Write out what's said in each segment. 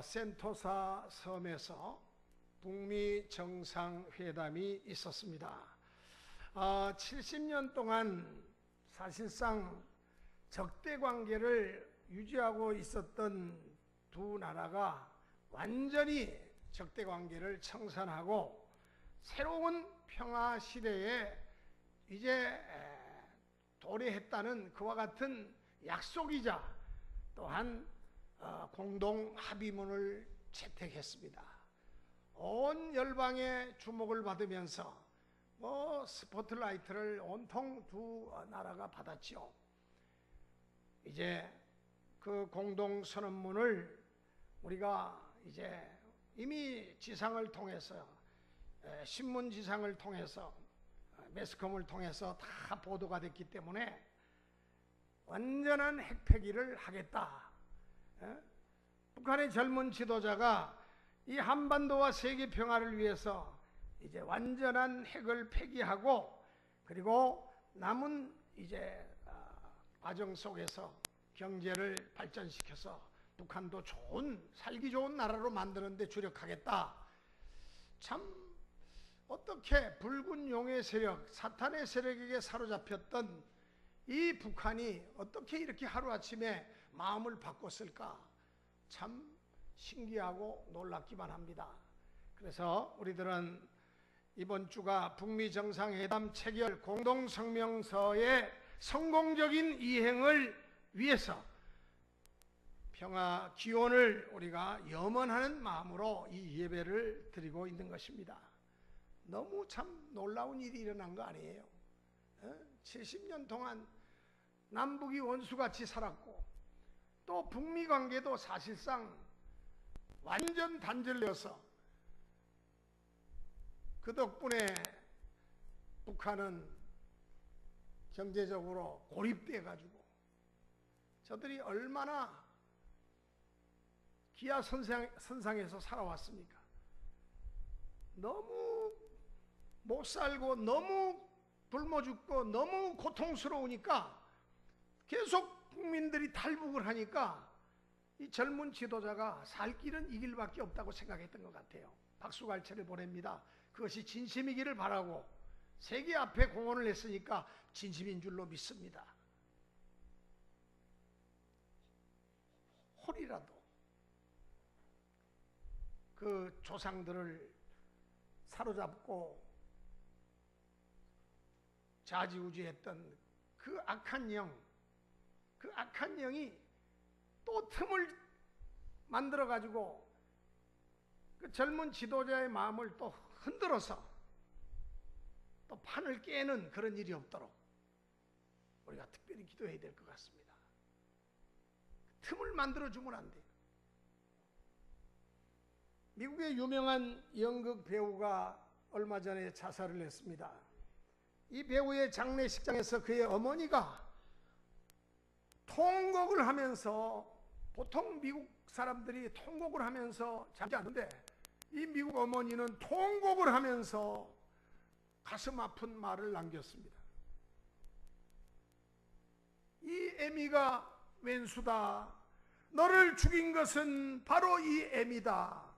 센토사 섬에서 북미 정상회담이 있었습니다. 70년 동안 사실상 적대 관계를 유지하고 있었던 두 나라가 완전히 적대 관계를 청산하고 새로운 평화 시대에 이제 도래했다는 그와 같은 약속이자 또한 공동 합의문을 채택했습니다. 온 열방의 주목을 받으면서 스포트라이트를 온통 두 나라가 받았지요. 이제 그 공동 선언문을 우리가 이제 이미 지상을 통해서 신문 지상을 통해서 매스컴을 통해서 다 보도가 됐기 때문에 완전한 핵폐기를 하겠다. 북한의 젊은 지도자가 이 한반도와 세계 평화를 위해서 이제 완전한 핵을 폐기하고 그리고 남은 이제 과정 속에서 경제를 발전시켜서 북한도 살기 좋은 나라로 만드는 데 주력하겠다. 참 어떻게 붉은 용의 세력, 사탄의 세력에게 사로잡혔던 이 북한이 어떻게 이렇게 하루아침에 마음을 바꿨을까? 참 신기하고 놀랍기만 합니다. 그래서 우리들은 이번 주가 북미 정상회담 체결 공동성명서의 성공적인 이행을 위해서 평화 기원을 우리가 염원하는 마음으로 이 예배를 드리고 있는 것입니다. 너무 참 놀라운 일이 일어난 거 아니에요? 70년 동안 남북이 원수같이 살았고 또 북미 관계도 사실상 완전 단절되어서 그 덕분에 북한은 경제적으로 고립돼 가지고 저들이 얼마나 기아선상에서 살아왔습니까? 너무 못 살고 너무 굶어 죽고 너무 고통스러우니까 계속 국민들이 탈북을 하니까 이 젊은 지도자가 살 길은 이 길밖에 없다고 생각했던 것 같아요. 박수갈채를 보냅니다. 그것이 진심이기를 바라고 세계 앞에 공언을 했으니까 진심인 줄로 믿습니다. 홀이라도 그 조상들을 사로잡고 좌지우지했던 그 악한 영이 또 틈을 만들어 가지고 그 젊은 지도자의 마음을 또 흔들어서 또 판을 깨는 그런 일이 없도록 우리가 특별히 기도해야 될 것 같습니다. 틈을 만들어 주면 안 돼요. 미국의 유명한 연극 배우가 얼마 전에 자살을 했습니다. 이 배우의 장례식장에서 그의 어머니가 통곡을 하면서, 보통 미국 사람들이 통곡을 하면서 잠지 않는데 이 미국 어머니는 통곡을 하면서 가슴 아픈 말을 남겼습니다. 이 애미가 왼수다. 너를 죽인 것은 바로 이 애미다.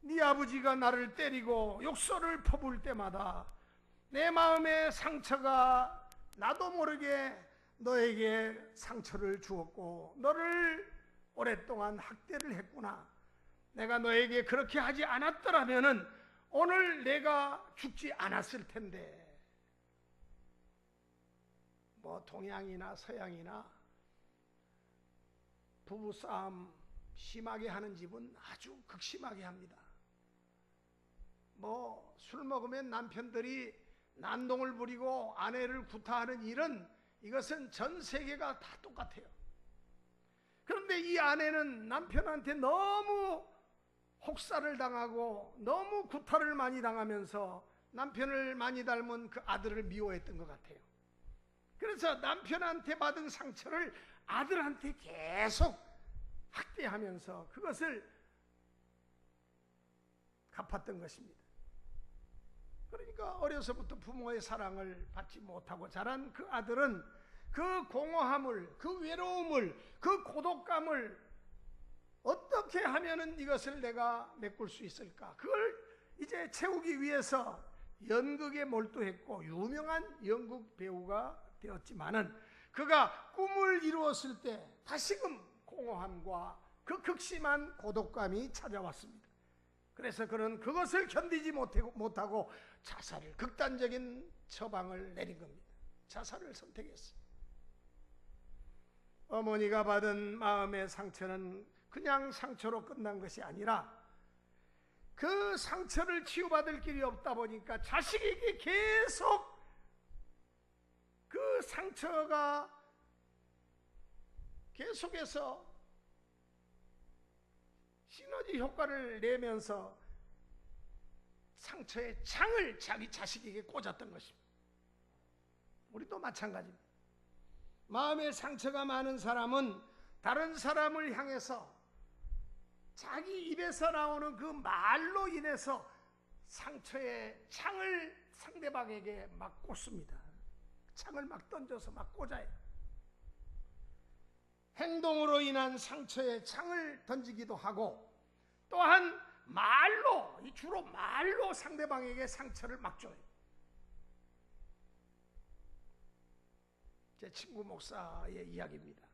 네 아버지가 나를 때리고 욕설을 퍼부을 때마다 내 마음의 상처가 나도 모르게 너에게 상처를 주었고 너를 오랫동안 학대를 했구나. 내가 너에게 그렇게 하지 않았더라면 오늘 내가 죽지 않았을 텐데. 동양이나 서양이나 부부싸움 심하게 하는 집은 아주 극심하게 합니다. 술 먹으면 남편들이 난동을 부리고 아내를 구타하는 일은 이것은 전 세계가 다 똑같아요. 그런데 이 아내는 남편한테 너무 혹사를 당하고 너무 구타를 많이 당하면서 남편을 많이 닮은 그 아들을 미워했던 것 같아요. 그래서 남편한테 받은 상처를 아들한테 계속 학대하면서 그것을 갚았던 것입니다. 그러니까 어려서부터 부모의 사랑을 받지 못하고 자란 그 아들은 그 공허함을, 그 외로움을, 그 고독감을 어떻게 하면은 이것을 내가 메꿀 수 있을까? 그걸 이제 채우기 위해서 연극에 몰두했고 유명한 연극 배우가 되었지만은 그가 꿈을 이루었을 때 다시금 공허함과 그 극심한 고독감이 찾아왔습니다. 그래서 그는 그것을 견디지 못하고 자살을, 극단적인 처방을 내린 겁니다. 자살을 선택했어요. 어머니가 받은 마음의 상처는 그냥 상처로 끝난 것이 아니라 그 상처를 치유받을 길이 없다 보니까 자식에게 계속 그 상처가 계속해서 시너지 효과를 내면서 상처의 창을 자기 자식에게 꽂았던 것입니다. 우리도 마찬가지입니다. 마음의 상처가 많은 사람은 다른 사람을 향해서 자기 입에서 나오는 그 말로 인해서 상처의 창을 상대방에게 막 꽂습니다. 창을 막 던져서 막 꽂아요. 행동으로 인한 상처의 창을 던지기도 하고 또한 말로, 주로 말로 상대방에게 상처를 막 줘요. 제 친구 목사의 이야기입니다.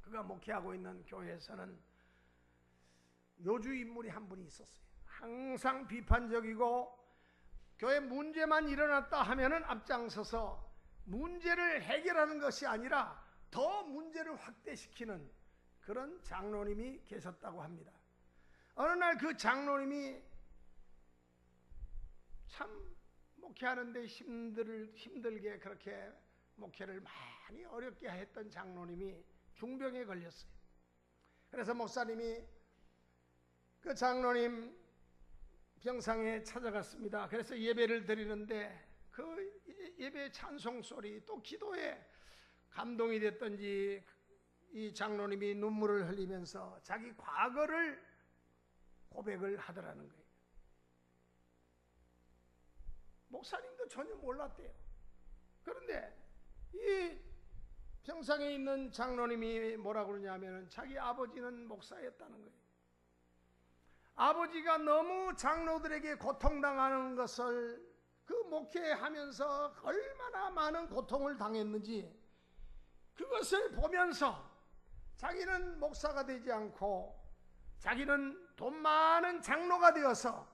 그가 목회하고 있는 교회에서는 요주 인물이 한 분이 있었어요. 항상 비판적이고 교회 문제만 일어났다 하면은 앞장서서 문제를 해결하는 것이 아니라 더 문제를 확대시키는 그런 장로님이 계셨다고 합니다. 어느 날 그 장로님이 참 목회하는데 힘들게 그렇게 목회를 많이 어렵게 했던 장로님이 중병에 걸렸어요. 그래서 목사님이 그 장로님 병상에 찾아갔습니다. 그래서 예배를 드리는데 그 예배 찬송 소리 또 기도에 감동이 됐던지 이 장로님이 눈물을 흘리면서 자기 과거를 고백을 하더라는 거예요. 목사님도 전혀 몰랐대요. 그런데 이 병상에 있는 장로님이 뭐라고 그러냐면 자기 아버지는 목사였다는 거예요. 아버지가 너무 장로들에게 고통당하는 것을 그 목회하면서 얼마나 많은 고통을 당했는지 그것을 보면서 자기는 목사가 되지 않고 자기는 돈 많은 장로가 되어서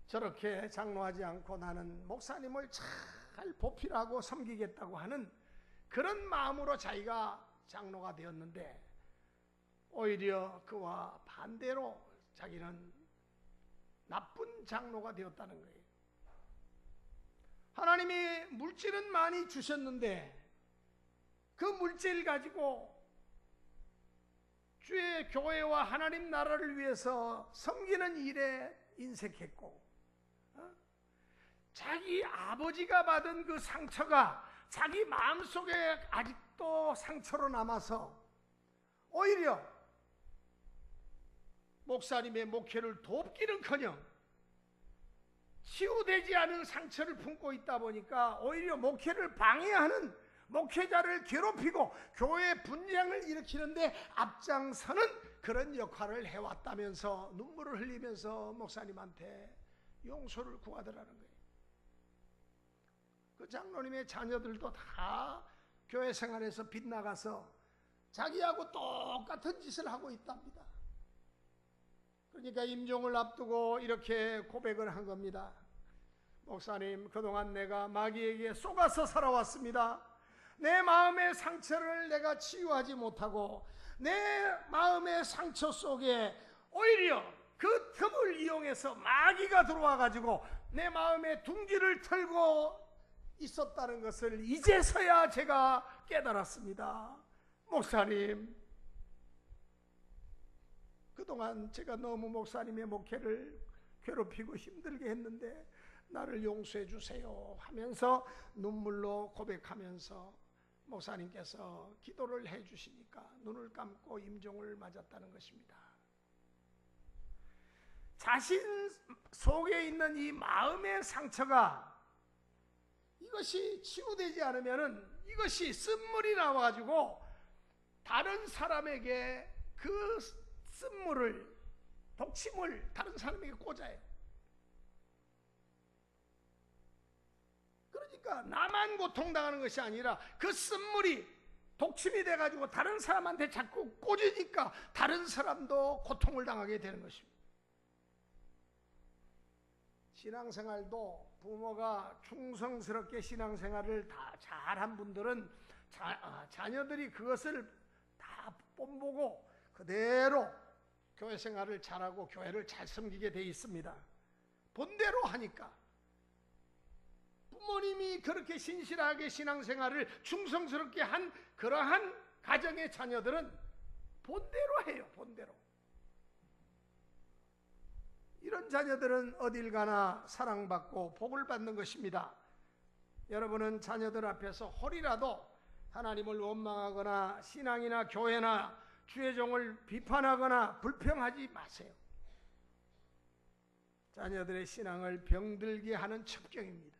저렇게 장로하지 않고 나는 목사님을 잘 보필하고 섬기겠다고 하는 그런 마음으로 자기가 장로가 되었는데 오히려 그와 반대로 자기는 나쁜 장로가 되었다는 거예요. 하나님이 물질은 많이 주셨는데 그 물질 가지고 주의 교회와 하나님 나라를 위해서 섬기는 일에 인색했고 자기 아버지가 받은 그 상처가 자기 마음속에 아직도 상처로 남아서 오히려 목사님의 목회를 돕기는커녕 치유되지 않은 상처를 품고 있다 보니까 오히려 목회를 방해하는 목회자를 괴롭히고 교회 분쟁을 일으키는데 앞장서는 그런 역할을 해왔다면서 눈물을 흘리면서 목사님한테 용서를 구하더라는 거예요. 그 장로님의 자녀들도 다 교회 생활에서 빗나가서 자기하고 똑같은 짓을 하고 있답니다. 그러니까 임종을 앞두고 이렇게 고백을 한 겁니다. 목사님, 그동안 내가 마귀에게 속아서 살아왔습니다. 내 마음의 상처를 내가 치유하지 못하고 내 마음의 상처 속에 오히려 그 틈을 이용해서 마귀가 들어와 가지고 내 마음의 둥지를 털고 있었다는 것을 이제서야 제가 깨달았습니다. 목사님, 그동안 제가 너무 목사님의 목회를 괴롭히고 힘들게 했는데 나를 용서해 주세요 하면서 눈물로 고백하면서 목사님께서 기도를 해 주시니까 눈을 감고 임종을 맞았다는 것입니다. 자신 속에 있는 이 마음의 상처가 이것이 치유되지 않으면 이것이 쓴물이 나와가지고 다른 사람에게 그 쓴물을, 독침을 다른 사람에게 꽂아요. 그러니까 나만 고통당하는 것이 아니라 그 쓴물이 독침이 돼가지고 다른 사람한테 자꾸 꽂으니까 다른 사람도 고통을 당하게 되는 것입니다. 신앙생활도 부모가 충성스럽게 신앙생활을 다 잘한 분들은 자녀들이 그것을 다 본보고 그대로 교회 생활을 잘하고 교회를 잘 섬기게 돼 있습니다. 본대로 하니까. 부모님이 그렇게 신실하게 신앙생활을 충성스럽게 한 그러한 가정의 자녀들은 본대로 해요. 본대로. 이런 자녀들은 어딜 가나 사랑받고 복을 받는 것입니다. 여러분은 자녀들 앞에서 홀이라도 하나님을 원망하거나 신앙이나 교회나 주의 종을 비판하거나 불평하지 마세요. 자녀들의 신앙을 병들게 하는 첩경입니다.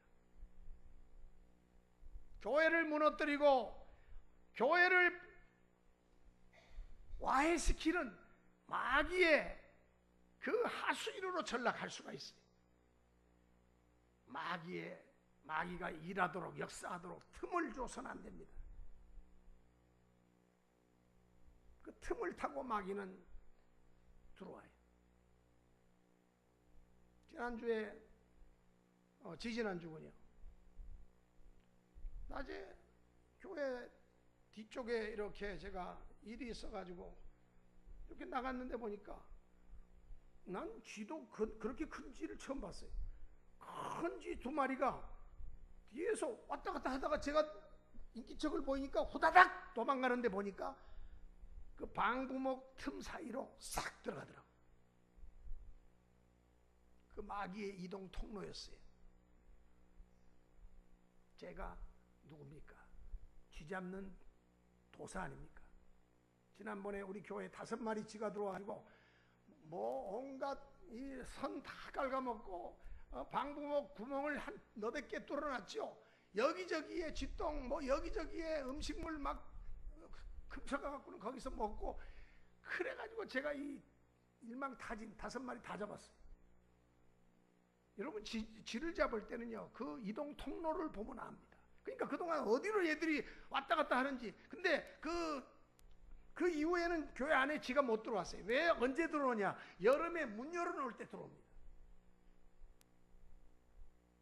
교회를 무너뜨리고 교회를 와해시키는 마귀의 그 하수인으로 전락할 수가 있어요. 마귀가 일하도록 역사하도록 틈을 줘서는 안 됩니다. 그 틈을 타고 마귀는 들어와요. 지난주에 지지난주군요. 낮에 교회 뒤쪽에 이렇게 제가 일이 있어가지고 이렇게 나갔는데 보니까 난 쥐도 그렇게 큰 쥐를 처음 봤어요. 큰 쥐 두 마리가 뒤에서 왔다 갔다 하다가 제가 인기척을 보이니까 후다닥 도망가는데 보니까 그 방부목 틈 사이로 싹 들어가더라고. 그 마귀의 이동 통로였어요. 제가 누굽니까? 쥐 잡는 도사 아닙니까? 지난번에 우리 교회에 5마리 쥐가 들어와가지고 뭐 온갖 이 선 다 깔아먹고 방부목 구멍을 한 너댓 개 뚫어놨죠. 여기저기에 쥐똥 뭐 여기저기에 음식물 막 흡쳐가갖고는 거기서 먹고 그래가지고 제가 이 일망타진 5마리 다 잡았어요. 여러분 쥐를 잡을 때는요 그 이동 통로를 보면 압니다. 그러니까 그동안 어디로 얘들이 왔다 갔다 하는지. 근데 그 이후에는 교회 안에 쥐가 못 들어왔어요. 왜? 언제 들어오냐? 여름에 문 열어놓을 때 들어옵니다.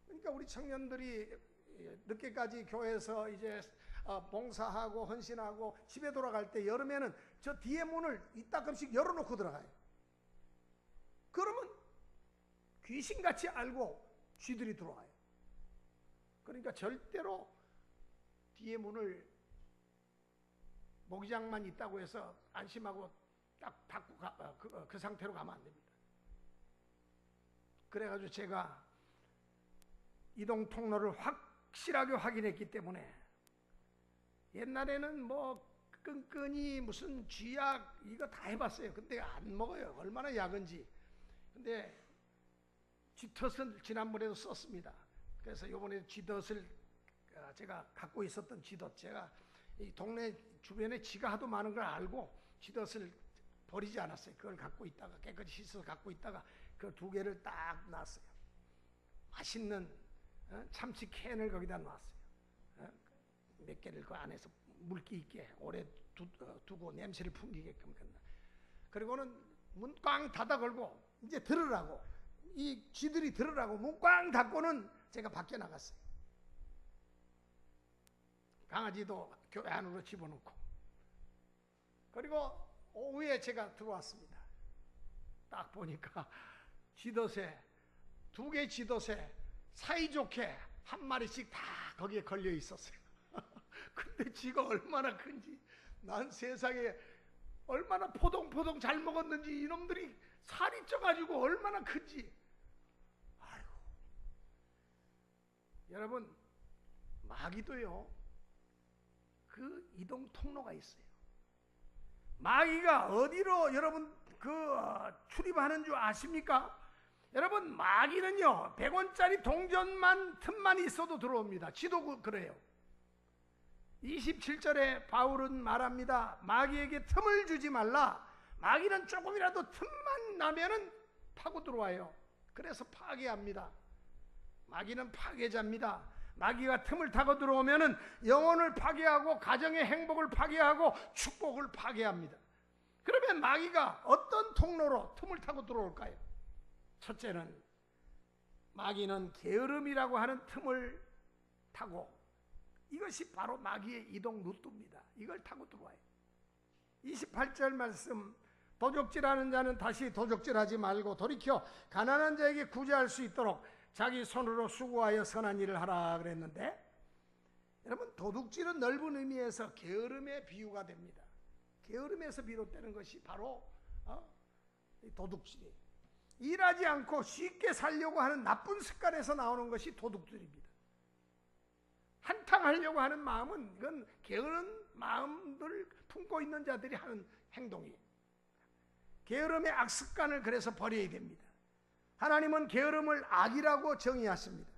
그러니까 우리 청년들이 늦게까지 교회에서 이제 봉사하고 헌신하고 집에 돌아갈 때 여름에는 저 뒤에 문을 이따금씩 열어놓고 들어가요. 그러면 귀신같이 알고 쥐들이 들어와요. 그러니까 절대로 뒤에 문을 모기장만 있다고 해서 안심하고 딱 닫고 그 상태로 가면 안 됩니다. 그래가지고 제가 이동 통로를 확실하게 확인했기 때문에 옛날에는 뭐 끈끈이 무슨 쥐약 이거 다 해봤어요. 근데 안 먹어요. 얼마나 약은지. 근데 쥐덫을 지난번에도 썼습니다. 그래서 이번에 쥐덫을 제가 갖고 있었던 쥐덫, 제가 이 동네 주변에 쥐가 하도 많은 걸 알고 쥐덫을 버리지 않았어요. 그걸 갖고 있다가 깨끗이 씻어서 갖고 있다가 그 2개를 딱 놨어요. 맛있는 참치 캔을 거기다 놨어요. 몇 개를 그 안에서 물기 있게 오래 두고 냄새를 풍기게끔. 그리고는 문 꽝 닫아 걸고 이제 들으라고, 이 쥐들이 들으라고 문 꽝 닫고는 제가 밖에 나갔어요. 강아지도 교회 안으로 집어넣고. 그리고 오후에 제가 들어왔습니다. 딱 보니까 쥐덫에 2개 쥐덫에 사이좋게 1마리씩 다 거기에 걸려 있었어요. 근데 쥐가 얼마나 큰지, 난 세상에 얼마나 포동포동 잘 먹었는지, 이놈들이 살이 쪄가지고 얼마나 큰지. 아이고. 여러분, 마귀도요 그 이동 통로가 있어요. 마귀가 어디로 여러분 출입하는 줄 아십니까? 여러분, 마귀는요 100원짜리 동전만 틈만 있어도 들어옵니다. 지도 그래요. 27절에 바울은 말합니다. 마귀에게 틈을 주지 말라. 마귀는 조금이라도 틈만 나면은 파고 들어와요. 그래서 파괴합니다. 마귀는 파괴자입니다. 마귀가 틈을 타고 들어오면은 영혼을 파괴하고 가정의 행복을 파괴하고 축복을 파괴합니다. 그러면 마귀가 어떤 통로로 틈을 타고 들어올까요? 첫째는 마귀는 게으름이라고 하는 틈을 타고, 이것이 바로 마귀의 이동 루트입니다. 이걸 타고 들어와요. 28절 말씀, 도적질하는 자는 다시 도적질하지 말고 돌이켜 가난한 자에게 구제할 수 있도록 자기 손으로 수고하여 선한 일을 하라 그랬는데, 여러분, 도둑질은 넓은 의미에서 게으름의 비유가 됩니다. 게으름에서 비롯되는 것이 바로 도둑질이에요. 일하지 않고 쉽게 살려고 하는 나쁜 습관에서 나오는 것이 도둑질입니다. 한탕하려고 하는 마음은, 이건 게으른 마음을 품고 있는 자들이 하는 행동이에요. 게으름의 악습관을 그래서 버려야 됩니다. 하나님은 게으름을 악이라고 정의하십니다.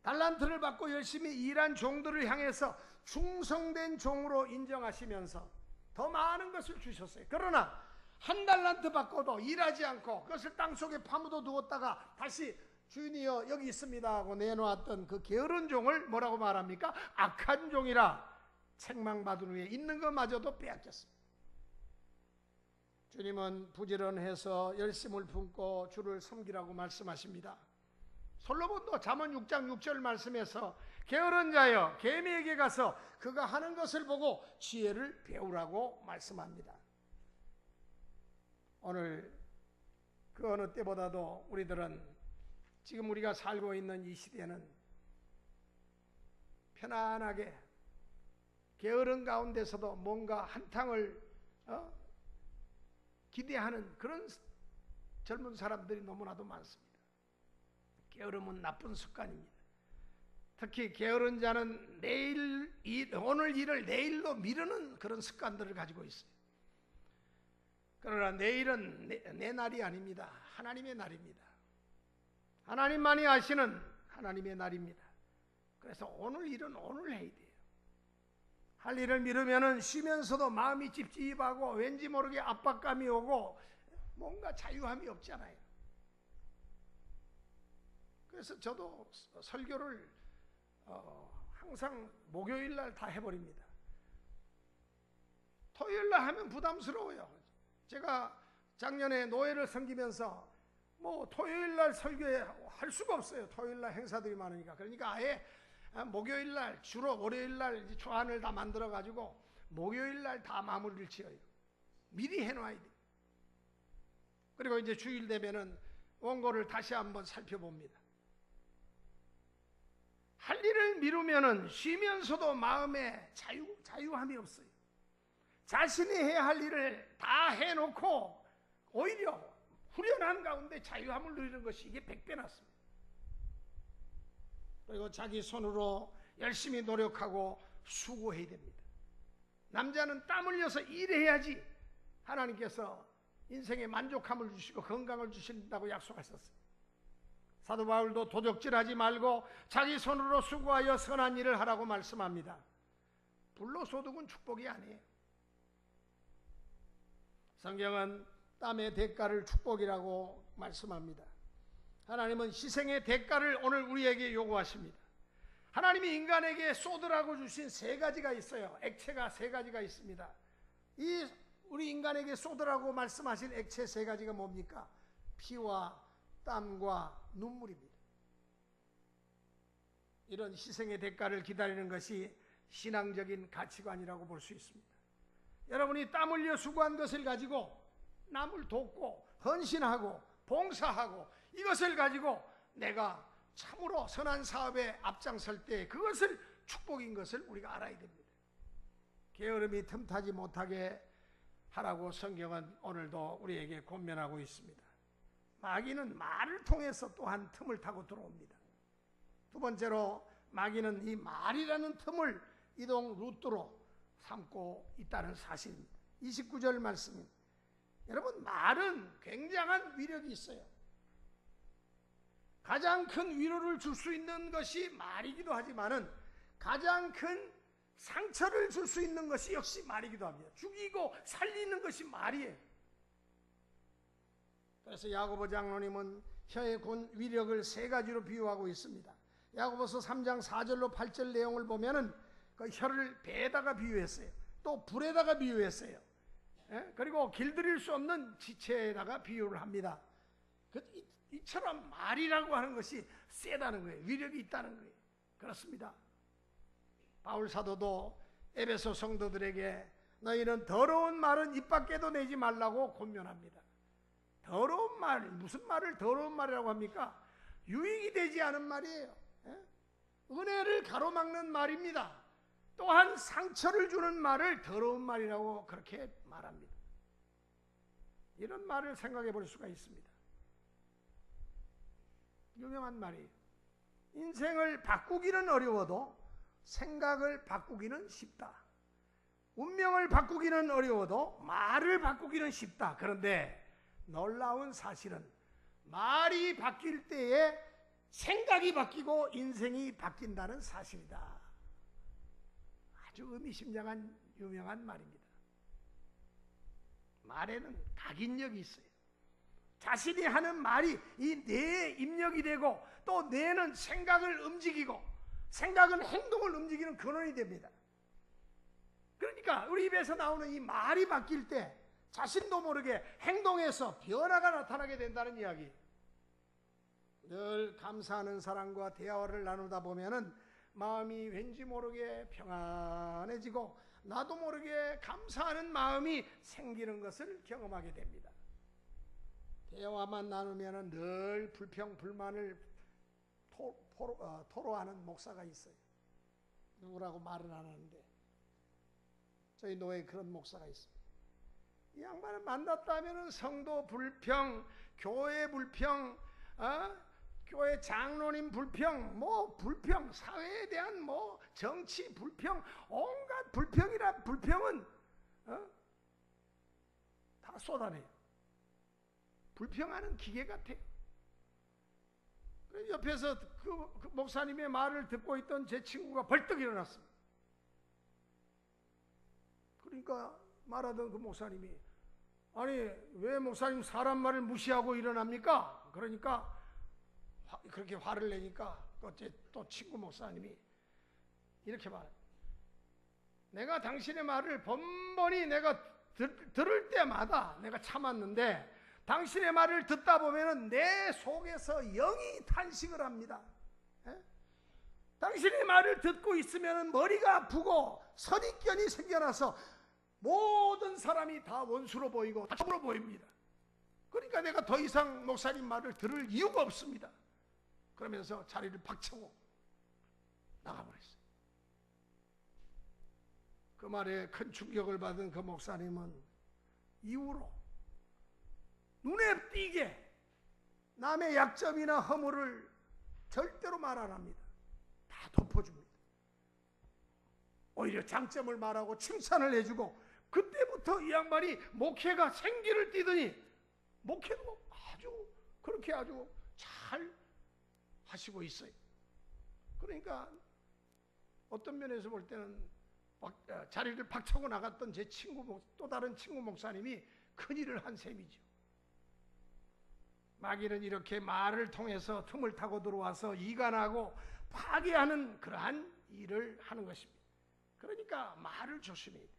달란트를 받고 열심히 일한 종들을 향해서 충성된 종으로 인정하시면서 더 많은 것을 주셨어요. 그러나 한 달란트 받고도 일하지 않고 그것을 땅속에 파묻어 두었다가 다시 주인이여 여기 있습니다 하고 내놓았던 그 게으른 종을 뭐라고 말합니까? 악한 종이라 책망받은 후에 있는 것마저도 빼앗겼습니다. 주님은 부지런해서 열심을 품고 주를 섬기라고 말씀하십니다. 솔로몬도 잠언 6장 6절 말씀에서 게으른 자여 개미에게 가서 그가 하는 것을 보고 지혜를 배우라고 말씀합니다. 오늘 그 어느 때보다도 우리들은 지금 우리가 살고 있는 이 시대는 편안하게 게으른 가운데서도 뭔가 한탕을 기대하는 그런 젊은 사람들이 너무나도 많습니다. 게으름은 나쁜 습관입니다. 특히 게으른 자는 오늘 일을 내일로 미루는 그런 습관들을 가지고 있어요. 그러나 내일은 내 날이 아닙니다. 하나님의 날입니다. 하나님만이 아시는 하나님의 날입니다. 그래서 오늘 일은 오늘 해야 돼요. 할 일을 미루면은 쉬면서도 마음이 찝찝하고 왠지 모르게 압박감이 오고 뭔가 자유함이 없잖아요. 그래서 저도 설교를 항상 목요일 날 다 해버립니다. 토요일 날 하면 부담스러워요. 제가 작년에 노예를 섬기면서 뭐 토요일 날 설교할 수가 없어요. 토요일 날 행사들이 많으니까. 그러니까 아예 목요일 날, 주로 월요일 날 초안을 다 만들어 가지고 목요일 날 다 마무리를 지어요. 미리 해놔야 돼요. 그리고 이제 주일 되면은 원고를 다시 한번 살펴봅니다. 할 일을 미루면은 쉬면서도 마음에 자유함이 없어요. 자신이 해야 할 일을 다 해놓고 오히려 후련한 가운데 자유함을 누리는 것이 이게 100배 낫습니다. 그리고 자기 손으로 열심히 노력하고 수고해야 됩니다. 남자는 땀 흘려서 일해야지 하나님께서 인생에 만족함을 주시고 건강을 주신다고 약속하셨어요. 사도 바울도 도적질하지 말고 자기 손으로 수고하여 선한 일을 하라고 말씀합니다. 불로소득은 축복이 아니에요. 성경은 땀의 대가를 축복이라고 말씀합니다. 하나님은 희생의 대가를 오늘 우리에게 요구하십니다. 하나님이 인간에게 쏟으라고 주신 3가지가 있어요. 액체가 3가지가 있습니다. 이 우리 인간에게 쏟으라고 말씀하신 액체 3가지가 뭡니까? 피와 땀과 눈물입니다. 이런 희생의 대가를 기다리는 것이 신앙적인 가치관이라고 볼 수 있습니다. 여러분이 땀 흘려 수고한 것을 가지고 남을 돕고 헌신하고 봉사하고 이것을 가지고 내가 참으로 선한 사업에 앞장설 때 그것을 축복인 것을 우리가 알아야 됩니다. 게으름이 틈타지 못하게 하라고 성경은 오늘도 우리에게 권면하고 있습니다. 마귀는 말을 통해서 또한 틈을 타고 들어옵니다. 두 번째로 마귀는 이 말이라는 틈을 이동 루트로 삼고 있다는 사실입니다. 29절 말씀입니다. 여러분, 말은 굉장한 위력이 있어요. 가장 큰 위로를 줄 수 있는 것이 말이기도 하지만은 가장 큰 상처를 줄 수 있는 것이 역시 말이기도 합니다. 죽이고 살리는 것이 말이에요. 그래서 야고보 장로님은 혀의 위력을 세 가지로 비유하고 있습니다. 야고보서 3장 4절로 8절 내용을 보면은 그 혀를 배에다가 비유했어요. 또 불에다가 비유했어요. 그리고 길들일 수 없는 지체에다가 비유를 합니다. 이처럼 말이라고 하는 것이 세다는 거예요. 위력이 있다는 거예요. 그렇습니다. 바울 사도도 에베소 성도들에게 너희는 더러운 말은 입 밖에도 내지 말라고 권면합니다. 더러운 말, 무슨 말을 더러운 말이라고 합니까? 유익이 되지 않은 말이에요. 은혜를 가로막는 말입니다. 또한 상처를 주는 말을 더러운 말이라고 그렇게 말합니다. 이런 말을 생각해 볼 수가 있습니다. 유명한 말이에요. 인생을 바꾸기는 어려워도 생각을 바꾸기는 쉽다. 운명을 바꾸기는 어려워도 말을 바꾸기는 쉽다. 그런데 놀라운 사실은 말이 바뀔 때에 생각이 바뀌고 인생이 바뀐다는 사실이다. 아주 의미심장한 유명한 말입니다. 말에는 각인력이 있어요. 자신이 하는 말이 이 뇌에 입력이 되고 또 뇌는 생각을 움직이고 생각은 행동을 움직이는 근원이 됩니다. 그러니까 우리 입에서 나오는 이 말이 바뀔 때 자신도 모르게 행동에서 변화가 나타나게 된다는 이야기. 늘 감사하는 사람과 대화를 나누다 보면은 마음이 왠지 모르게 평안해지고 나도 모르게 감사하는 마음이 생기는 것을 경험하게 됩니다. 대화만 나누면 늘 불평, 불만을 토로하는 목사가 있어요. 누구라고 말은 안 하는데 저희 노예에 그런 목사가 있습니다. 이 양반을 만났다면 성도 불평, 교회 불평, 교회 장로님 불평, 불평, 사회에 대한 정치 불평, 온갖 불평은 다 쏟아내요. 불평하는 기계 같아요. 옆에서 그 목사님의 말을 듣고 있던 제 친구가 벌떡 일어났습니다. 그러니까 말하던 그 목사님이 아니 왜 목사님 사람 말을 무시하고 일어납니까? 그러니까 그렇게 화를 내니까 어째 또 친구 목사님이 이렇게 말해요. 내가 당신의 말을 번번이 내가 들을 때마다 내가 참았는데 당신의 말을 듣다 보면 내 속에서 영이 탄식을 합니다. 당신의 말을 듣고 있으면 머리가 아프고 선입견이 생겨나서 모든 사람이 다 원수로 보이고 다 적으로 보입니다. 그러니까 내가 더 이상 목사님 말을 들을 이유가 없습니다. 그러면서 자리를 박차고 나가버렸어요. 그 말에 큰 충격을 받은 그 목사님은 이후로 눈에 띄게 남의 약점이나 허물을 절대로 말 안 합니다. 다 덮어줍니다. 오히려 장점을 말하고 칭찬을 해주고 그때부터 이 양반이 목회가 생기를 띠더니 목회도 아주 잘 하시고 있어요. 그러니까 어떤 면에서 볼 때는 자리를 박차고 나갔던 제 친구, 또 다른 친구 목사님이 큰일을 한 셈이죠. 마귀는 이렇게 말을 통해서 틈을 타고 들어와서 이간하고 파괴하는 그러한 일을 하는 것입니다. 그러니까 말을 조심해야 돼요.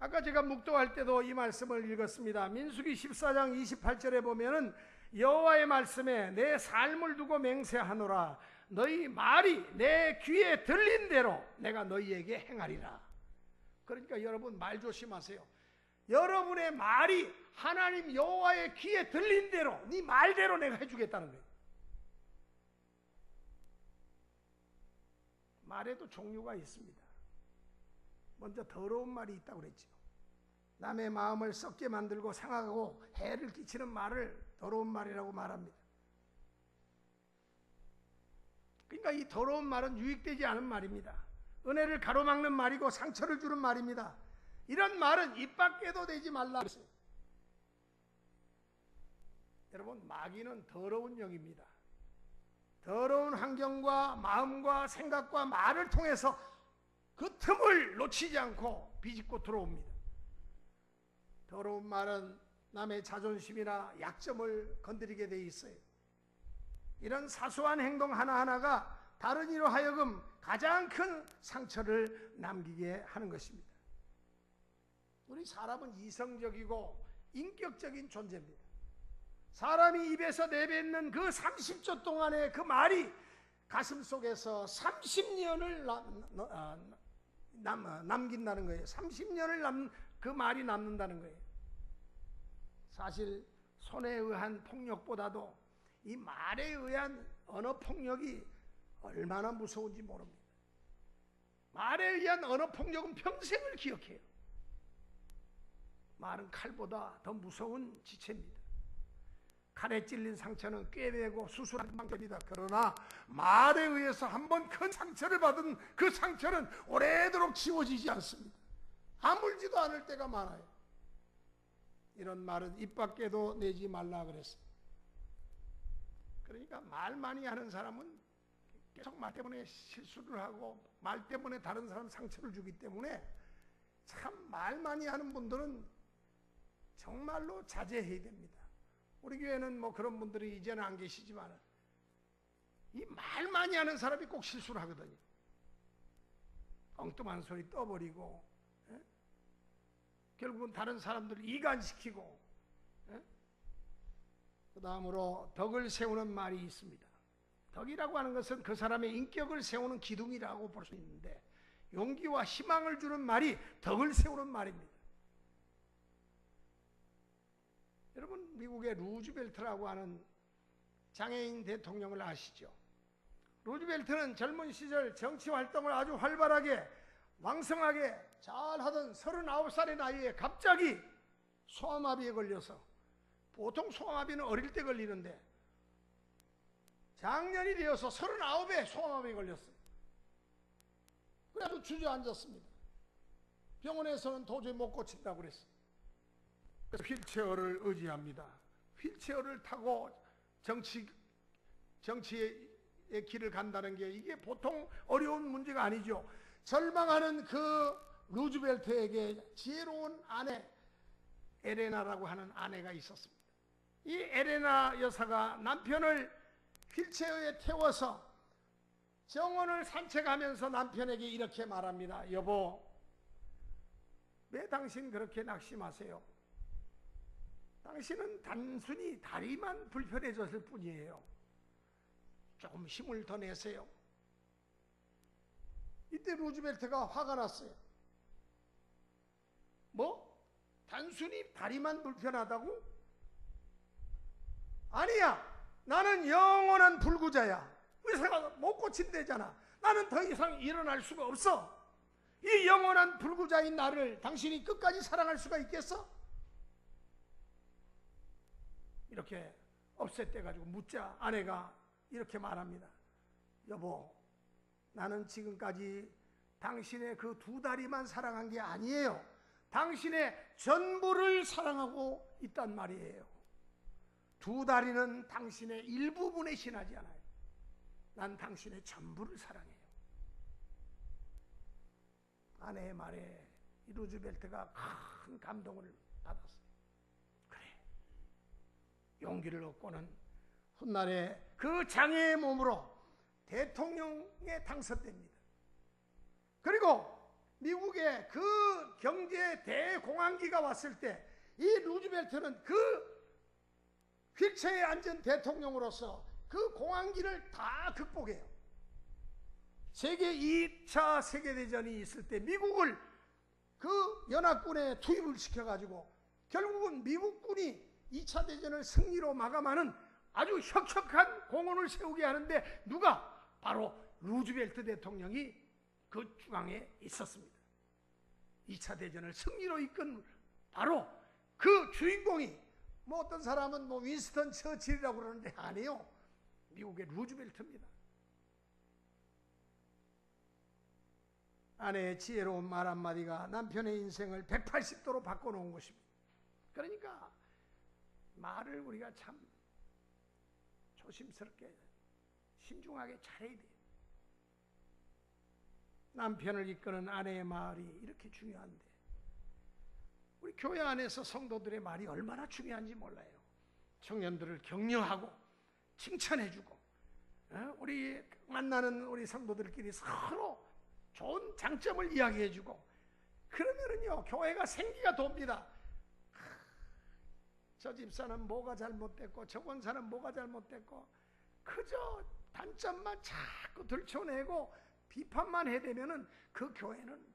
아까 제가 묵도할 때도 이 말씀을 읽었습니다. 민수기 14장 28절에 보면은 여호와의 말씀에 내 삶을 두고 맹세하노라. 너희 말이 내 귀에 들린 대로 내가 너희에게 행하리라. 그러니까 여러분 말 조심하세요. 여러분의 말이 하나님 여호와의 귀에 들린 대로 네 말대로 내가 해주겠다는 거예요. 말에도 종류가 있습니다. 먼저 더러운 말이 있다고 그랬죠. 남의 마음을 썩게 만들고 상하고 해를 끼치는 말을 더러운 말이라고 말합니다. 그러니까 이 더러운 말은 유익되지 않은 말입니다. 은혜를 가로막는 말이고 상처를 주는 말입니다. 이런 말은 입 밖에도 내지 말라 그랬어요. 여러분 마귀는 더러운 영입니다. 더러운 환경과 마음과 생각과 말을 통해서 그 틈을 놓치지 않고 비집고 들어옵니다. 더러운 말은 남의 자존심이나 약점을 건드리게 돼 있어요. 이런 사소한 행동 하나하나가 다른 이로 하여금 가장 큰 상처를 남기게 하는 것입니다. 우리 사람은 이성적이고 인격적인 존재입니다. 사람이 입에서 내뱉는 그 30초 동안의 그 말이 가슴 속에서 30년을 남긴다는 거예요. 30년을 그 말이 남는다는 거예요. 사실 손에 의한 폭력보다도 이 말에 의한 언어 폭력이 얼마나 무서운지 모릅니다. 말에 의한 언어 폭력은 평생을 기억해요. 말은 칼보다 더 무서운 지체입니다. 칼에 찔린 상처는 꿰매고 수술하는 방법입니다. 그러나 말에 의해서 한번 큰 상처를 받은 그 상처는 오래도록 지워지지 않습니다. 아물지도 않을 때가 많아요. 이런 말은 입 밖에도 내지 말라 그랬어요. 그러니까 말 많이 하는 사람은 계속 말 때문에 실수를 하고 말 때문에 다른 사람 상처를 주기 때문에 참 말 많이 하는 분들은 정말로 자제해야 됩니다. 우리 교회는 뭐 그런 분들이 이제는 안 계시지만 이 말 많이 하는 사람이 꼭 실수를 하거든요. 엉뚱한 소리 떠버리고 결국은 다른 사람들을 이간시키고 그 다음으로 덕을 세우는 말이 있습니다. 덕이라고 하는 것은 그 사람의 인격을 세우는 기둥이라고 볼 수 있는데 용기와 희망을 주는 말이 덕을 세우는 말입니다. 여러분 미국의 루즈벨트라고 하는 장애인 대통령을 아시죠? 루즈벨트는 젊은 시절 정치 활동을 아주 활발하게 왕성하게 잘하던 39살의 나이에 갑자기 소아마비에 걸려서 보통 소아마비는 어릴 때 걸리는데 장년이 되어서 39에 소아마비에 걸렸어요. 그래서 주저앉았습니다. 병원에서는 도저히 못 고친다고 그랬어요. 그래서 휠체어를 의지합니다. 휠체어를 타고 정치의 길을 간다는 게 이게 보통 어려운 문제가 아니죠. 절망하는 그 루즈벨트에게 지혜로운 아내 에레나라고 하는 아내가 있었습니다. 이 에레나 여사가 남편을 휠체어에 태워서 정원을 산책하면서 남편에게 이렇게 말합니다. 여보, 왜 당신 그렇게 낙심하세요? 당신은 단순히 다리만 불편해졌을 뿐이에요. 조금 힘을 더 내세요. 이때 루즈벨트가 화가 났어요. 뭐? 단순히 다리만 불편하다고? 아니야. 나는 영원한 불구자야. 의사가 못 고친대잖아. 나는 더 이상 일어날 수가 없어. 이 영원한 불구자인 나를 당신이 끝까지 사랑할 수가 있겠어? 이렇게 업셋돼가지고 묻자 아내가 이렇게 말합니다. 여보, 나는 지금까지 당신의 그 두 다리만 사랑한 게 아니에요. 당신의 전부를 사랑하고 있단 말이에요. 두 다리는 당신의 일부분에 지나지 않아요. 난 당신의 전부를 사랑해요. 아내의 말에 루즈벨트가 큰 감동을 받았어요. 그래, 용기를 얻고는 훗날에 그 장애의 몸으로 대통령에 당선됩니다. 그리고 미국의 그 경제 대공황기가 왔을 때 이 루즈벨트는 그 휠체어에 앉은 대통령으로서 그 공황기를 다 극복해요. 세계 2차 세계대전이 있을 때 미국을 그 연합군에 투입을 시켜가지고 결국은 미국군이 2차 대전을 승리로 마감하는 아주 혁혁한 공헌을 세우게 하는데 누가? 바로 루즈벨트 대통령이 그 중앙에 있었습니다. 2차 대전을 승리로 이끈 바로 그 주인공이 뭐 어떤 사람은 뭐 윈스턴 처칠이라고 그러는데 아니에요. 미국의 루즈벨트입니다. 아내의 지혜로운 말 한마디가 남편의 인생을 180도로 바꿔놓은 것입니다. 그러니까 말을 우리가 참 조심스럽게 신중하게 잘해야 돼요. 남편을 이끄는 아내의 말이 이렇게 중요한데 우리 교회 안에서 성도들의 말이 얼마나 중요한지 몰라요. 청년들을 격려하고 칭찬해주고 우리 만나는 우리 성도들끼리 서로 좋은 장점을 이야기해주고 그러면은요 교회가 생기가 돕니다. 저 집사는 뭐가 잘못됐고 저 권사는 뭐가 잘못됐고 그저 단점만 자꾸 들춰내고 비판만 해대면은 그 교회는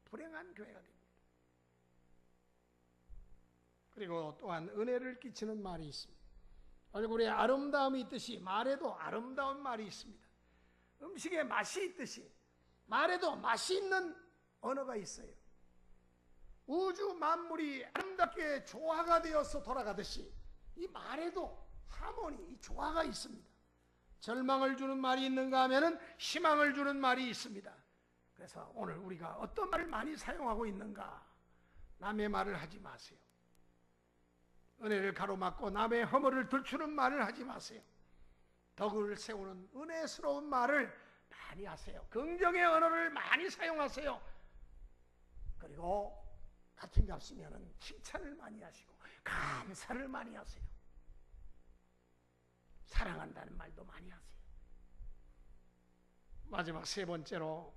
불행한 교회가 됩니다. 그리고 또한 은혜를 끼치는 말이 있습니다. 얼굴에 아름다움이 있듯이 말에도 아름다운 말이 있습니다. 음식에 맛이 있듯이 말에도 맛이 있는 언어가 있어요. 우주 만물이 아름답게 조화가 되어서 돌아가듯이 이 말에도 하모니, 이 조화가 있습니다. 절망을 주는 말이 있는가 하면은 희망을 주는 말이 있습니다. 그래서 오늘 우리가 어떤 말을 많이 사용하고 있는가? 남의 말을 하지 마세요. 은혜를 가로막고 남의 허물을 들추는 말을 하지 마세요. 덕을 세우는 은혜스러운 말을 많이 하세요. 긍정의 언어를 많이 사용하세요. 그리고 같은 값이면 칭찬을 많이 하시고 감사를 많이 하세요. 사랑한다는 말도 많이 하세요. 마지막 세 번째로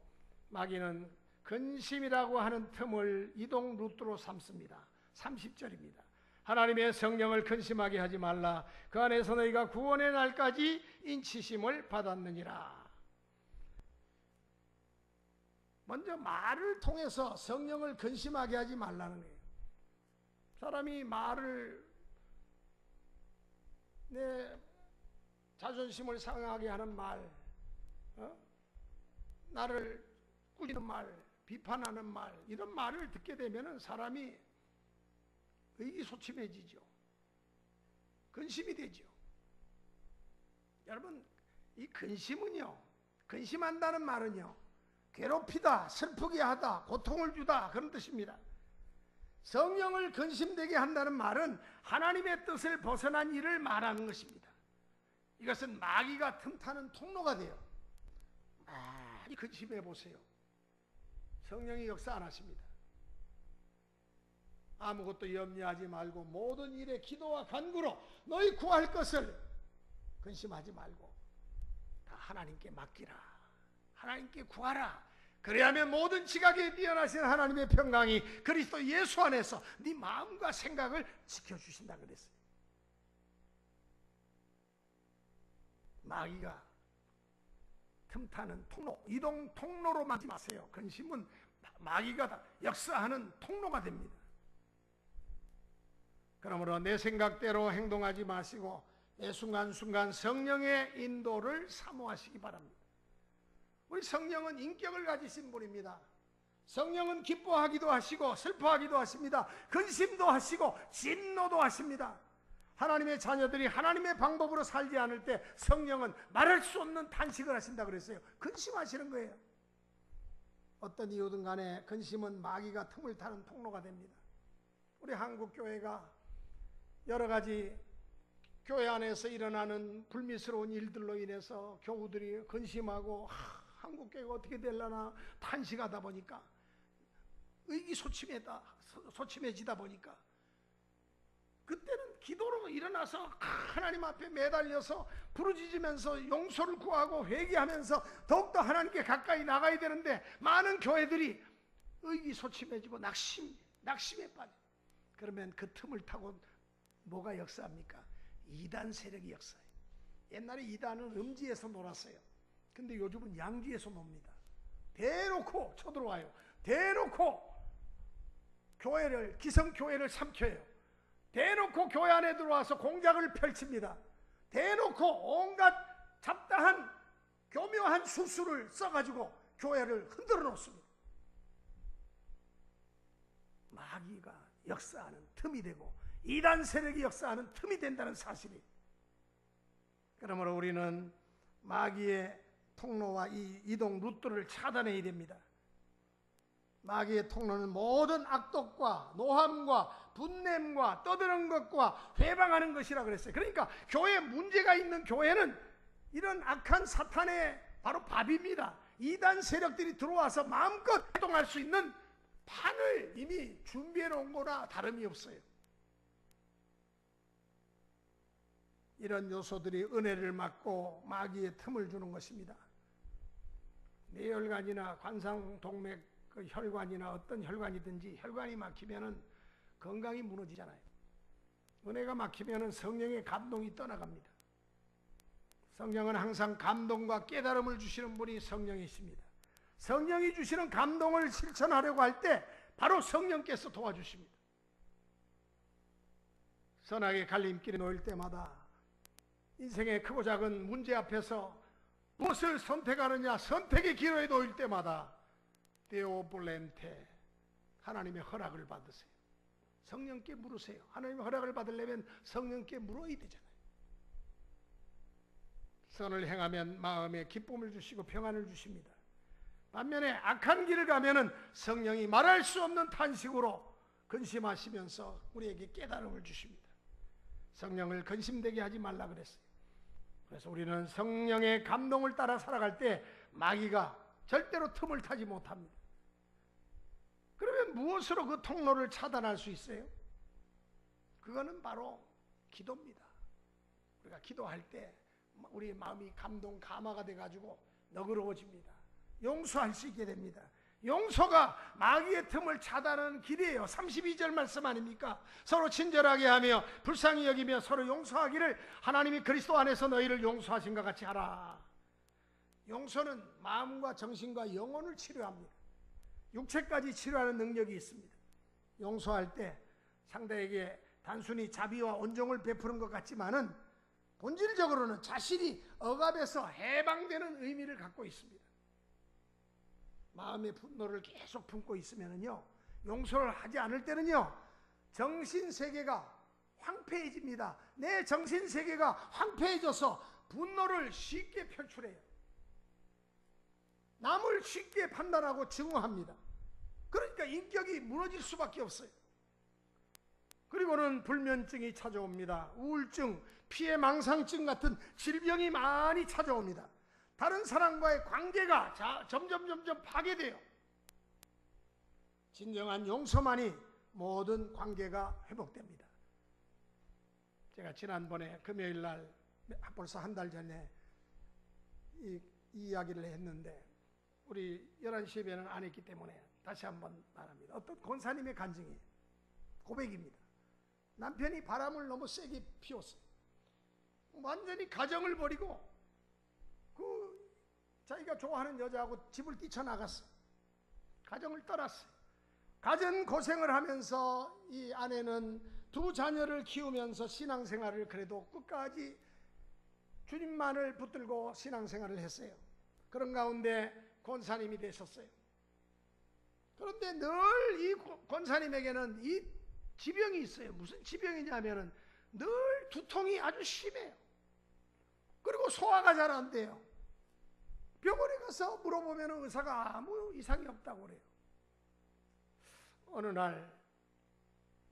마귀는 근심이라고 하는 틈을 이동 루트로 삼습니다. 30절입니다. 하나님의 성령을 근심하게 하지 말라. 그 안에서 너희가 구원의 날까지 인치심을 받았느니라. 먼저 말을 통해서 성령을 근심하게 하지 말라는 거예요. 사람이 말을 내 자존심을 상하게 하는 말, 나를 꾸짖는 말, 비판하는 말, 이런 말을 듣게 되면 사람이 의기소침해지죠. 근심이 되죠. 여러분, 이 근심은요, 근심한다는 말은요, 괴롭히다, 슬프게 하다, 고통을 주다 그런 뜻입니다. 성령을 근심되게 한다는 말은 하나님의 뜻을 벗어난 일을 말하는 것입니다. 이것은 마귀가 틈타는 통로가 돼요. 많이 근심해 보세요. 성령이 역사 안 하십니다. 아무것도 염려하지 말고 모든 일에 기도와 간구로 너희 구할 것을 근심하지 말고 다 하나님께 맡기라. 하나님께 구하라. 그래야면 모든 지각에 뛰어나신 하나님의 평강이 그리스도 예수 안에서 네 마음과 생각을 지켜주신다 그랬어요. 마귀가 틈타는 통로, 이동 통로로 막지 마세요. 근심은 마귀가 역사하는 통로가 됩니다. 그러므로 내 생각대로 행동하지 마시고 매 순간순간 성령의 인도를 사모하시기 바랍니다. 우리 성령은 인격을 가지신 분입니다. 성령은 기뻐하기도 하시고 슬퍼하기도 하십니다. 근심도 하시고 진노도 하십니다. 하나님의 자녀들이 하나님의 방법으로 살지 않을 때 성령은 말할 수 없는 탄식을 하신다 그랬어요. 근심하시는 거예요. 어떤 이유든 간에 근심은 마귀가 틈을 타는 통로가 됩니다. 우리 한국교회가 여러 가지 교회 안에서 일어나는 불미스러운 일들로 인해서 교우들이 근심하고 한국교회가 어떻게 되려나 탄식하다 보니까 의기소침해지다 보니까 그때는 기도로 일어나서 하나님 앞에 매달려서 부르짖으면서 용서를 구하고 회개하면서 더욱더 하나님께 가까이 나가야 되는데 많은 교회들이 의기소침해지고 낙심에 빠져. 그러면 그 틈을 타고 뭐가 역사합니까? 이단 세력이 역사해요. 옛날에 이단은 음지에서 놀았어요. 근데 요즘은 양지에서 놉니다. 대놓고 쳐들어와요. 대놓고 기성교회를 삼켜요. 대놓고 교회 안에 들어와서 공작을 펼칩니다. 대놓고 온갖 잡다한 교묘한 수술을 써가지고 교회를 흔들어 놓습니다. 마귀가 역사하는 틈이 되고 이단 세력이 역사하는 틈이 된다는 사실이. 그러므로 우리는 마귀의 통로와 이 이동 루트를 차단해야 됩니다. 마귀의 통로는 모든 악독과 노함과 분냄과 떠드는 것과 회방하는 것이라 그랬어요. 그러니까 교회에 문제가 있는 교회는 이런 악한 사탄의 바로 밥입니다. 이단 세력들이 들어와서 마음껏 활동할 수 있는 판을 이미 준비해 놓은 거나 다름이 없어요. 이런 요소들이 은혜를 막고 마귀의 틈을 주는 것입니다. 뇌혈관이나 관상동맥 그 혈관이나 어떤 혈관이든지 혈관이 막히면은 건강이 무너지잖아요. 은혜가 막히면은 성령의 감동이 떠나갑니다. 성령은 항상 감동과 깨달음을 주시는 분이 성령이십니다. 성령이 주시는 감동을 실천하려고 할 때 바로 성령께서 도와주십니다. 선악의 갈림길에 놓일 때마다 인생의 크고 작은 문제 앞에서 무엇을 선택하느냐 선택의 기로에 놓일 때마다 데오 볼렌테 하나님의 허락을 받으세요. 성령께 물으세요. 하나님의 허락을 받으려면 성령께 물어야 되잖아요. 선을 행하면 마음에 기쁨을 주시고 평안을 주십니다. 반면에 악한 길을 가면은 성령이 말할 수 없는 탄식으로 근심하시면서 우리에게 깨달음을 주십니다. 성령을 근심되게 하지 말라 그랬어요. 그래서 우리는 성령의 감동을 따라 살아갈 때 마귀가 절대로 틈을 타지 못합니다. 그러면 무엇으로 그 통로를 차단할 수 있어요? 그거는 바로 기도입니다. 우리가 기도할 때 우리 마음이 감동 감화가 돼가지고 너그러워집니다. 용서할 수 있게 됩니다. 용서가 마귀의 틈을 차단하는 길이에요. 32절 말씀 아닙니까? 서로 친절하게 하며 불쌍히 여기며 서로 용서하기를 하나님이 그리스도 안에서 너희를 용서하신 것 같이 하라. 용서는 마음과 정신과 영혼을 치료합니다. 육체까지 치료하는 능력이 있습니다. 용서할 때 상대에게 단순히 자비와 온정을 베푸는 것 같지만은 본질적으로는 자신이 억압에서 해방되는 의미를 갖고 있습니다. 마음의 분노를 계속 품고 있으면요, 용서를 하지 않을 때는요, 정신세계가 황폐해집니다. 내 정신세계가 황폐해져서 분노를 쉽게 표출해요. 남을 쉽게 판단하고 증오합니다. 그러니까 인격이 무너질 수밖에 없어요. 그리고는 불면증이 찾아옵니다. 우울증, 피해망상증 같은 질병이 많이 찾아옵니다. 다른 사람과의 관계가 점점 파괴돼요. 진정한 용서만이 모든 관계가 회복됩니다. 제가 지난번에 금요일 날 벌써 한 달 전에 이 이야기를 했는데 우리 11시 예배는 안 했기 때문에 다시 한번 말합니다. 어떤 권사님의 간증이에요. 고백입니다. 남편이 바람을 너무 세게 피웠어요. 완전히 가정을 버리고 자기가 좋아하는 여자하고 집을 뛰쳐나갔어요. 가정을 떠났어요. 가진 고생을 하면서 이 아내는 두 자녀를 키우면서 신앙생활을 그래도 끝까지 주님만을 붙들고 신앙생활을 했어요. 그런 가운데 권사님이 되셨어요. 그런데 늘 이 권사님에게는 이 지병이 있어요. 무슨 지병이냐면은 늘 두통이 아주 심해요. 그리고 소화가 잘 안 돼요. 병원에 가서 물어보면 의사가 아무 이상이 없다고 그래요. 어느 날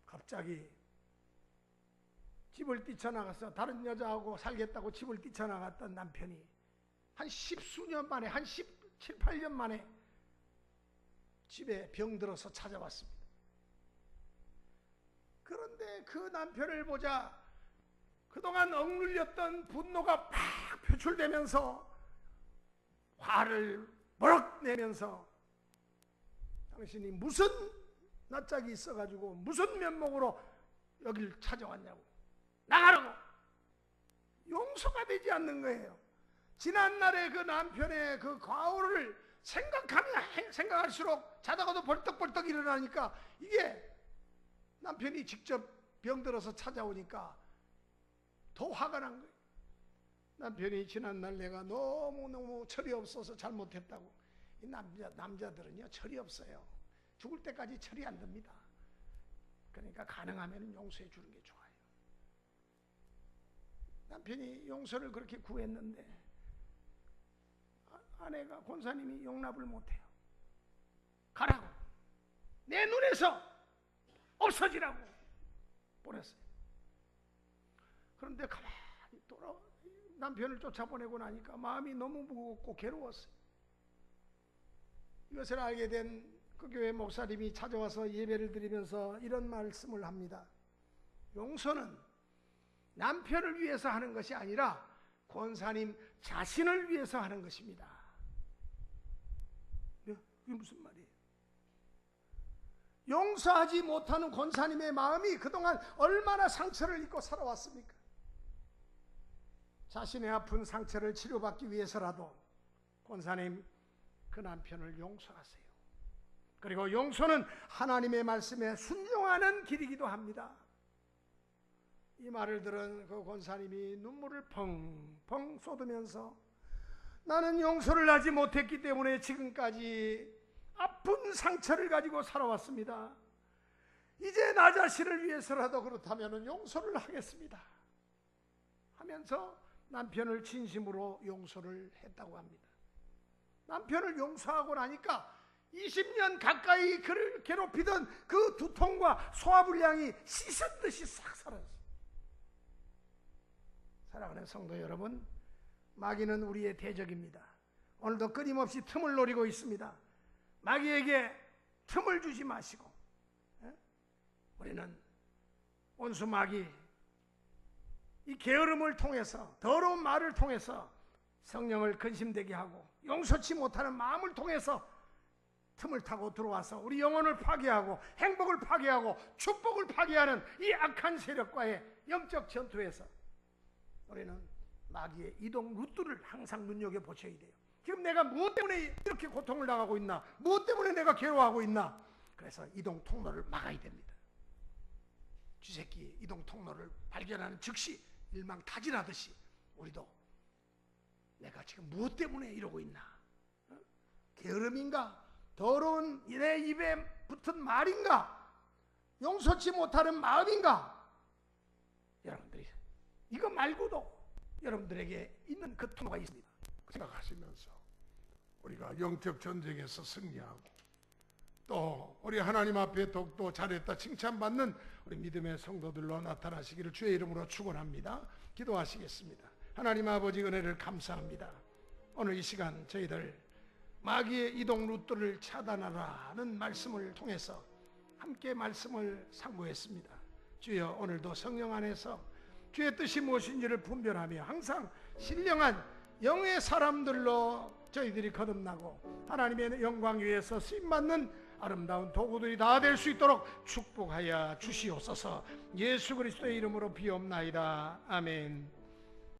갑자기 집을 뛰쳐나가서 다른 여자하고 살겠다고 집을 뛰쳐나갔던 남편이 한 10수년 만에, 한 17, 8년 만에 집에 병들어서 찾아왔습니다. 그런데 그 남편을 보자 그동안 억눌렸던 분노가 팍 표출되면서 화를 버럭 내면서 당신이 무슨 낯짝이 있어가지고 무슨 면목으로 여길 찾아왔냐고, 나가라고. 용서가 되지 않는 거예요. 지난날의 그 남편의 그 과오를 생각할수록 자다가도 벌떡벌떡 일어나니까 이게 남편이 직접 병들어서 찾아오니까 더 화가 난 거예요. 남편이 지난날 내가 너무너무 철이 없어서 잘못했다고. 이 남자들은요 철이 없어요. 죽을 때까지 철이 안 듭니다. 그러니까 가능하면 용서해 주는 게 좋아요. 남편이 용서를 그렇게 구했는데 아내가 권사님이 용납을 못해요. 가라고, 내 눈에서 없어지라고 보냈어요. 그런데 가만히 남편을 쫓아보내고 나니까 마음이 너무 무겁고 괴로웠어요. 이것을 알게 된 그 교회 목사님이 찾아와서 예배를 드리면서 이런 말씀을 합니다. 용서는 남편을 위해서 하는 것이 아니라 권사님 자신을 위해서 하는 것입니다. 이게 무슨 말이에요? 용서하지 못하는 권사님의 마음이 그동안 얼마나 상처를 입고 살아왔습니까? 자신의 아픈 상처를 치료받기 위해서라도 권사님 그 남편을 용서하세요. 그리고 용서는 하나님의 말씀에 순종하는 길이기도 합니다. 이 말을 들은 그 권사님이 눈물을 펑펑 쏟으면서 나는 용서를 하지 못했기 때문에 지금까지 아픈 상처를 가지고 살아왔습니다. 이제 나 자신을 위해서라도 그렇다면 용서를 하겠습니다 하면서 남편을 진심으로 용서를 했다고 합니다. 남편을 용서하고 나니까 20년 가까이 그를 괴롭히던 그 두통과 소화불량이 씻은 듯이 싹 사라졌어요. 사랑하는 성도 여러분, 마귀는 우리의 대적입니다. 오늘도 끊임없이 틈을 노리고 있습니다. 마귀에게 틈을 주지 마시고, 우리는 온수 마귀, 이 게으름을 통해서, 더러운 말을 통해서 성령을 근심되게 하고 용서치 못하는 마음을 통해서 틈을 타고 들어와서 우리 영혼을 파괴하고 행복을 파괴하고 축복을 파괴하는 이 악한 세력과의 영적 전투에서 우리는 마귀의 이동 루트를 항상 눈여겨보셔야 돼요. 지금 내가 무엇 때문에 이렇게 고통을 당하고 있나? 무엇 때문에 내가 괴로워하고 있나? 그래서 이동 통로를 막아야 됩니다. 쥐새끼 이동 통로를 발견하는 즉시 일망타진하듯이 우리도 내가 지금 무엇 때문에 이러고 있나? 게으름인가? 더러운 내 입에 붙은 말인가? 용서치 못하는 마음인가? 여러분들이 이거 말고도 여러분들에게 있는 그 통로가 있습니다. 생각하시면서 우리가 영적 전쟁에서 승리하고 또 우리 하나님 앞에 더욱더 잘했다 칭찬받는 우리 믿음의 성도들로 나타나시기를 주의 이름으로 축원합니다. 기도하시겠습니다. 하나님 아버지 은혜를 감사합니다. 오늘 이 시간 저희들 마귀의 이동 루트를 차단하라는 말씀을 통해서 함께 말씀을 상고했습니다. 주여, 오늘도 성령 안에서 주의 뜻이 무엇인지를 분별하며 항상 신령한 영의 사람들로 저희들이 거듭나고 하나님의 영광 위에서 쓰임받는 아름다운 도구들이 다 될 수 있도록 축복하여 주시옵소서. 예수 그리스도의 이름으로 비옵나이다. 아멘.